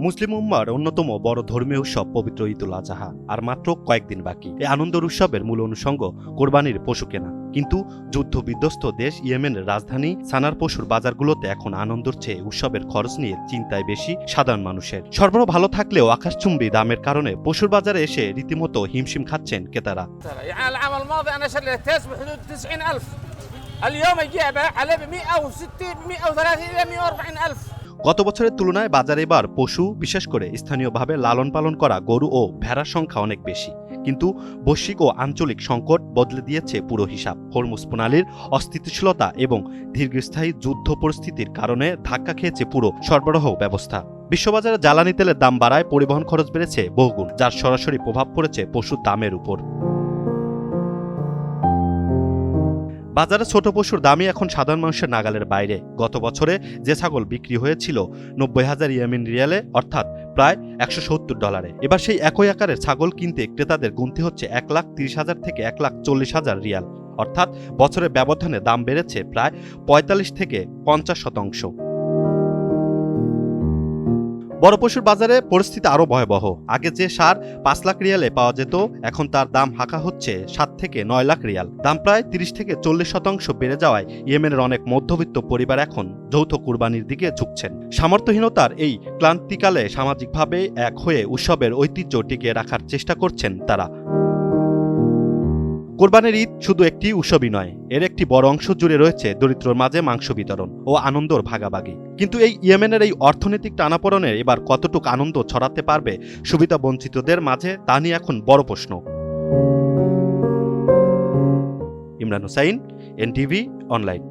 মুসলিম উম্মার অন্যতম বড় ধর্মীয় উৎসব পবিত্র ঈদুল আজহা আর মাত্র কয়েকদিন বাকি। এই আনন্দের উৎসবের মূল অনুষঙ্গ কোরবানির পশু কেনা। কিন্তু যুদ্ধ বিধ্বস্ত দেশ ইয়েমেনের রাজধানী সানার পশুর বাজারগুলোতে এখন আনন্দের চেয়ে উৎসবের খরচ নিয়ে চিন্তায় বেশি সাধারণ মানুষের। সরবরাহ ভালো থাকলেও আকাশচুম্বী দামের কারণে পশুর বাজারে এসে রীতিমতো হিমশিম খাচ্ছেন ক্রেতারা। গত বছরের তুলনায় বাজারে এবার পশু, বিশেষ করে স্থানীয়ভাবে লালন পালন করা গরু ও ভেড়ার সংখ্যা অনেক বেশি। কিন্তু বৈশ্বিক ও আঞ্চলিক সংকট বদলে দিয়েছে পুরো হিসাব। হরমুজ প্রণালীর অস্থিতিশীলতা এবং দীর্ঘস্থায়ী যুদ্ধ পরিস্থিতির কারণে ধাক্কা খেয়েছে পুরো সরবরাহ ব্যবস্থা। বিশ্ববাজারে জ্বালানি তেলের দাম বাড়ায় পরিবহন খরচ বেড়েছে বহুগুণ, যার সরাসরি প্রভাব পড়েছে পশুর দামের উপর। বাজারে ছোট পশুর দামই এখন সাধারণ মানুষের নাগালের বাইরে। গত বছরে যে ছাগল বিক্রি হয়েছিল 90,000 ইয়েমেন রিয়ালে, অর্থাৎ প্রায় $170, এবার সেই একই আকারের ছাগল কিনতে ক্রেতাদের গুনতে হচ্ছে 1,30,000 থেকে 1,40,000 রিয়াল, অর্থাৎ বছরের ব্যবধানে দাম বেড়েছে প্রায় 45 থেকে 50%। বড় পশুর বাজারে পরিস্থিতি আরও ভয়াবহ। আগে যে সার 5 লাখ রিয়ালে পাওয়া যেত, এখন তার দাম হাঁকা হচ্ছে 7 থেকে 9 লাখ রিয়াল। দাম প্রায় 30 থেকে 40% বেড়ে যাওয়ায় ইয়েমেনের অনেক মধ্যবিত্ত পরিবার এখন যৌথ কুরবানির দিকে ঝুঁকছেন। সামর্থ্যহীনতার এই ক্লান্তিকালে সামাজিকভাবে এক হয়ে উৎসবের ঐতিহ্য টিকিয়ে রাখার চেষ্টা করছেন তারা। কোরবানির ঈদ শুধু একটি উৎসবই নয়, এর একটি বড় অংশ জুড়ে রয়েছে দরিদ্রর মাঝে মাংস বিতরণ ও আনন্দর ভাগাভাগি। কিন্তু এই ইয়েমেনের এই অর্থনৈতিক টানাপোড়েনে এবার কতটুকু আনন্দ ছড়াতে পারবে সুবিধা বঞ্চিতদের মাঝে, তা নিয়ে এখন বড় প্রশ্ন। Imran Hussain, NTV online.